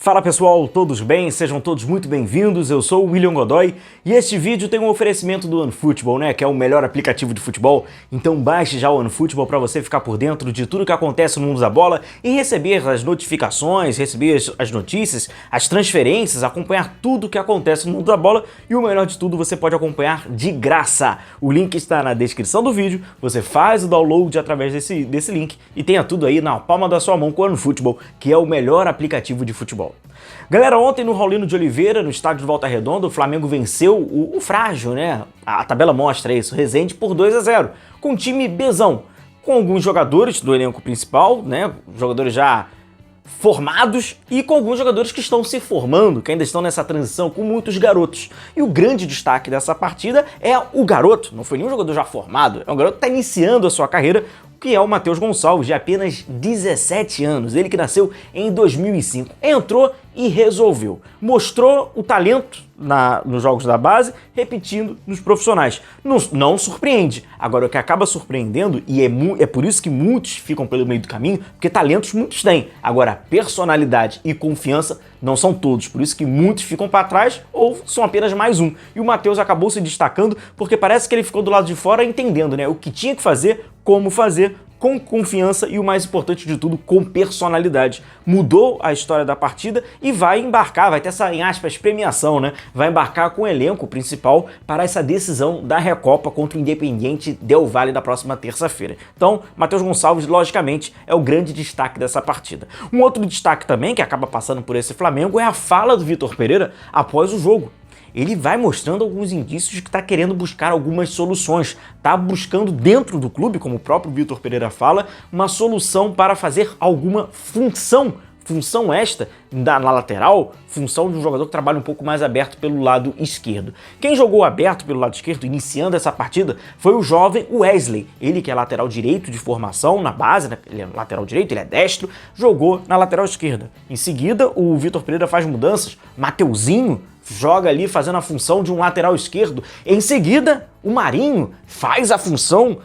Fala pessoal, todos bem? Sejam todos muito bem-vindos, eu sou o William Godoy e este vídeo tem um oferecimento do OneFootball, né, que é o melhor aplicativo de futebol, então baixe já o OneFootball para você ficar por dentro de tudo que acontece no mundo da bola e receber as notificações, receber as notícias, as transferências, acompanhar tudo que acontece no mundo da bola e o melhor de tudo, você pode acompanhar de graça. O link está na descrição do vídeo, você faz o download através desse link e tenha tudo aí na palma da sua mão com o OneFootball, que é o melhor aplicativo de futebol. Galera, ontem no Raulino de Oliveira, no estádio de Volta Redonda, o Flamengo venceu o frágil, né? A tabela mostra isso, Resende por 2-0, com um time Bzão, com alguns jogadores do elenco principal, né? Jogadores já formados e com alguns jogadores que estão se formando, que ainda estão nessa transição, com muitos garotos. E o grande destaque dessa partida é o garoto, não foi nenhum jogador já formado, é um garoto que está iniciando a sua carreira, que é o Matheus Gonçalves, de apenas 17 anos, ele que nasceu em 2005. Entrou e resolveu. Mostrou o talento nos jogos da base, repetindo nos profissionais. Não surpreende. Agora, o que acaba surpreendendo, e é por isso que muitos ficam pelo meio do caminho, porque talentos muitos têm. Agora, personalidade e confiança não são todos. Por isso que muitos ficam para trás ou são apenas mais um. E o Matheus acabou se destacando porque parece que ele ficou do lado de fora entendendo, né, o que tinha que fazer, como fazer, com confiança e o mais importante de tudo, com personalidade. Mudou a história da partida e vai embarcar, vai ter essa, em aspas, premiação, né? Vai embarcar com o elenco principal para essa decisão da Recopa contra o Independiente Del Valle da próxima terça-feira. Então, Matheus Gonçalves, logicamente, é o grande destaque dessa partida. Um outro destaque também, que acaba passando por esse Flamengo, é a fala do Vitor Pereira após o jogo. Ele vai mostrando alguns indícios de que está querendo buscar algumas soluções, está buscando dentro do clube, como o próprio Vitor Pereira fala, uma solução para fazer alguma função esta na lateral, função de um jogador que trabalha um pouco mais aberto pelo lado esquerdo. Quem jogou aberto pelo lado esquerdo, iniciando essa partida, foi o jovem Wesley, ele que é lateral direito de formação na base, né? Ele é lateral direito, ele é destro, jogou na lateral esquerda. Em seguida, o Vitor Pereira faz mudanças, Mateuzinho joga ali fazendo a função de um lateral esquerdo. Em seguida, o Marinho faz a função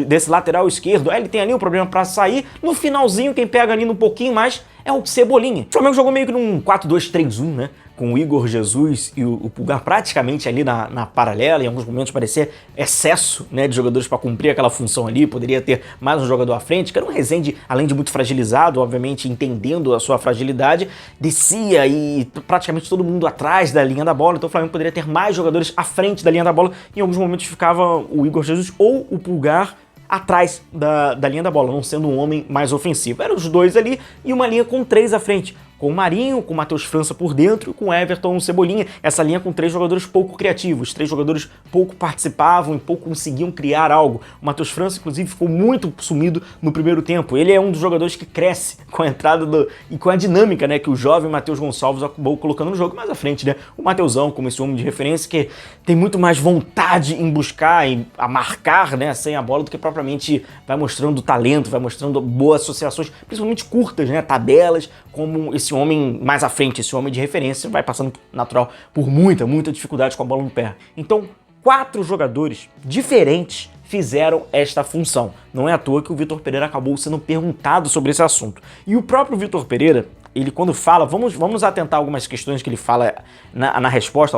desse lateral esquerdo. Aí ele tem ali um problema para sair. No finalzinho, quem pega ali um pouquinho mais é o Cebolinha. O Flamengo jogou meio que num 4-2-3-1, né? Com o Igor Jesus e o Pulgar praticamente ali na paralela. Em alguns momentos parecia excesso, né, de jogadores para cumprir aquela função ali. Poderia ter mais um jogador à frente, que era um Resende, além de muito fragilizado, obviamente entendendo a sua fragilidade, descia e praticamente todo mundo atrás da linha da bola. Então o Flamengo poderia ter mais jogadores à frente da linha da bola. Em alguns momentos ficava o Igor Jesus ou o Pulgar atrás da linha da bola, não sendo um homem mais ofensivo. Eram os dois ali e uma linha com 3 à frente. Com o Marinho, com o Matheus França por dentro, com o Everton, o Cebolinha. Essa linha com 3 jogadores pouco criativos, 3 jogadores pouco participavam e pouco conseguiam criar algo. O Matheus França, inclusive, ficou muito sumido no primeiro tempo. Ele é um dos jogadores que cresce com a entrada e com a dinâmica, né, que o jovem Matheus Gonçalves acabou colocando no jogo. Mais à frente, né, o Mateusão, como esse homem de referência, que tem muito mais vontade em buscar e a marcar, né, sem a bola do que propriamente vai mostrando talento, vai mostrando boas associações, principalmente curtas, né, tabelas, como esse homem mais à frente, esse homem de referência, vai passando natural por muita dificuldade com a bola no pé. Então, 4 jogadores diferentes fizeram esta função. Não é à toa que o Vitor Pereira acabou sendo perguntado sobre esse assunto. E o próprio Vitor Pereira, ele quando fala, vamos atentar algumas questões que ele fala na resposta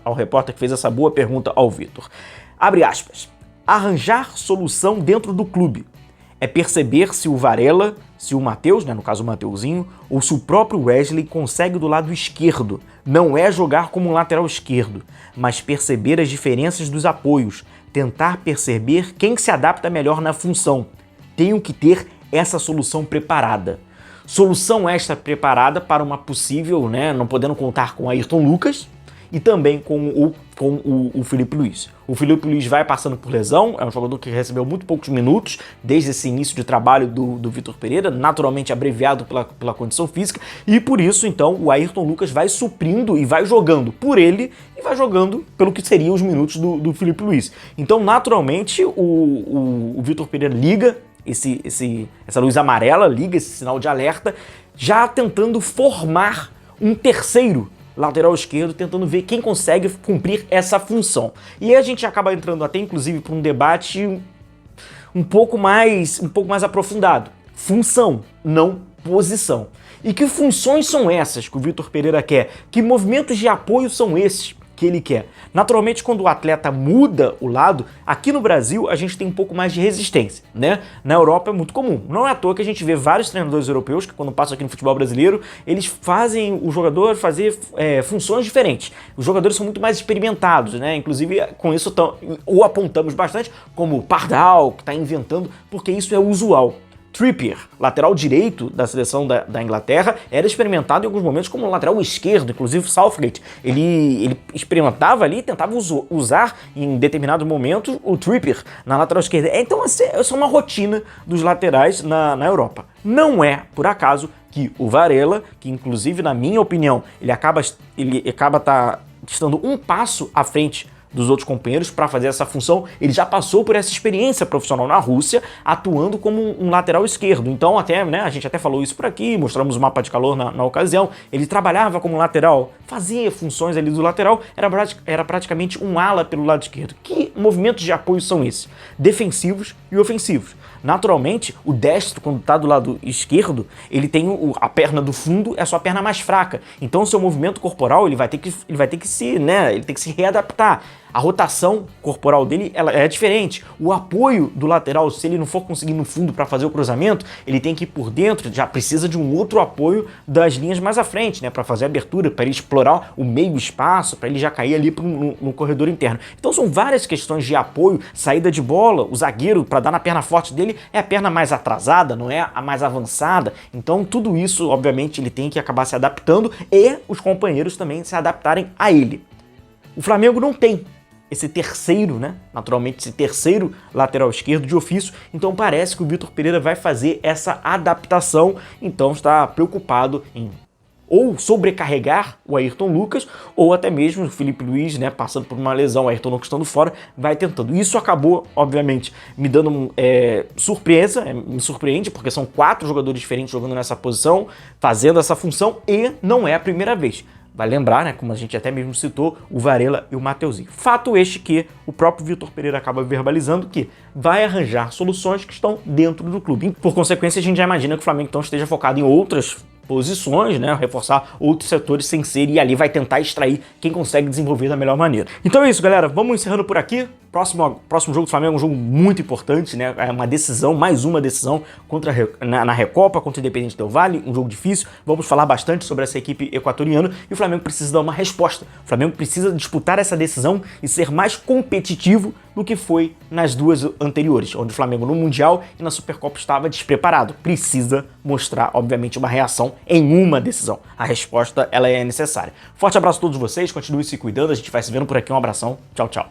ao repórter que fez essa boa pergunta ao Vitor. Abre aspas. Arranjar solução dentro do clube. É perceber se o Varela, se o Matheus, né, no caso o Mateuzinho, ou se o próprio Wesley consegue do lado esquerdo. Não é jogar como um lateral esquerdo, mas perceber as diferenças dos apoios, tentar perceber quem se adapta melhor na função. Tenho que ter essa solução preparada. Solução esta preparada para uma possível, né, não podendo contar com Ayrton Lucas, e também com o Filipe Luís. O Filipe Luís vai passando por lesão, é um jogador que recebeu muito poucos minutos desde esse início de trabalho do Vitor Pereira, naturalmente abreviado pela condição física, e por isso, então, o Ayrton Lucas vai suprindo e vai jogando por ele e vai jogando pelo que seriam os minutos do Filipe Luís. Então, naturalmente, o Vitor Pereira liga essa luz amarela, liga esse sinal de alerta, já tentando formar um terceiro lateral esquerdo, tentando ver quem consegue cumprir essa função. E aí a gente acaba entrando até, inclusive, para um debate um pouco mais aprofundado. Função, não posição. E que funções são essas que o Vitor Pereira quer? Que movimentos de apoio são esses que ele quer? Naturalmente, quando o atleta muda o lado, aqui no Brasil a gente tem um pouco mais de resistência, né? Na Europa é muito comum. Não é à toa que a gente vê vários treinadores europeus que, quando passam aqui no futebol brasileiro, eles fazem o jogador fazer funções diferentes. Os jogadores são muito mais experimentados, né? Inclusive, com isso o apontamos bastante como o Pardal, que está inventando, porque isso é usual. Trippier, lateral direito da seleção da Inglaterra, era experimentado em alguns momentos como lateral esquerdo, inclusive Southgate. Ele experimentava ali e tentava usar em determinados momentos o Trippier na lateral esquerda. Então essa é uma rotina dos laterais na Europa. Não é, por acaso, que o Varela, que inclusive na minha opinião, ele acaba estando um passo à frente dos outros companheiros para fazer essa função. Ele já passou por essa experiência profissional na Rússia, atuando como um lateral esquerdo. Então, até, né, a gente até falou isso por aqui, mostramos o mapa de calor na ocasião. Ele trabalhava como lateral, fazia funções ali do lateral, era praticamente um ala pelo lado esquerdo. Que movimentos de apoio são esses? Defensivos e ofensivos. Naturalmente, o destro, quando está do lado esquerdo, ele tem a perna do fundo, é a sua perna mais fraca. Então, o seu movimento corporal ele vai ter que se readaptar. A rotação corporal dele ela é diferente. O apoio do lateral, se ele não for conseguir no fundo para fazer o cruzamento, ele tem que ir por dentro, já precisa de um outro apoio das linhas mais à frente, né, para fazer a abertura, para ele explorar o meio espaço, para ele já cair ali no corredor interno. Então são várias questões de apoio, saída de bola, o zagueiro, para dar na perna forte dele, é a perna mais atrasada, não é a mais avançada. Então tudo isso, obviamente, ele tem que acabar se adaptando e os companheiros também se adaptarem a ele. O Flamengo não tem esse terceiro, né? Naturalmente, esse terceiro lateral esquerdo de ofício. Então parece que o Vitor Pereira vai fazer essa adaptação. Então está preocupado em ou sobrecarregar o Ayrton Lucas, ou até mesmo o Felipe Luiz, né, passando por uma lesão, o Ayrton Lucas estando fora, vai tentando. Isso acabou, obviamente, me dando surpresa, me surpreende, porque são 4 jogadores diferentes jogando nessa posição, fazendo essa função, e não é a primeira vez. Vai lembrar, né, como a gente até mesmo citou, o Varela e o Mateuzinho. Fato este que o próprio Vitor Pereira acaba verbalizando que vai arranjar soluções que estão dentro do clube. Por consequência, a gente já imagina que o Flamengo então esteja focado em outras posições, né, reforçar outros setores sem ser, e ali vai tentar extrair quem consegue desenvolver da melhor maneira. Então é isso, galera, vamos encerrando por aqui. Próximo jogo do Flamengo é um jogo muito importante, né? É uma decisão, mais uma decisão na Recopa contra o Independente Del Valle, um jogo difícil. Vamos falar bastante sobre essa equipe equatoriana e o Flamengo precisa dar uma resposta. O Flamengo precisa disputar essa decisão e ser mais competitivo do que foi nas duas anteriores, onde o Flamengo no Mundial e na Supercopa estava despreparado. Precisa mostrar, obviamente, uma reação em uma decisão. A resposta, ela é necessária. Forte abraço a todos vocês, continue se cuidando, a gente vai se vendo por aqui. Um abração, tchau, tchau.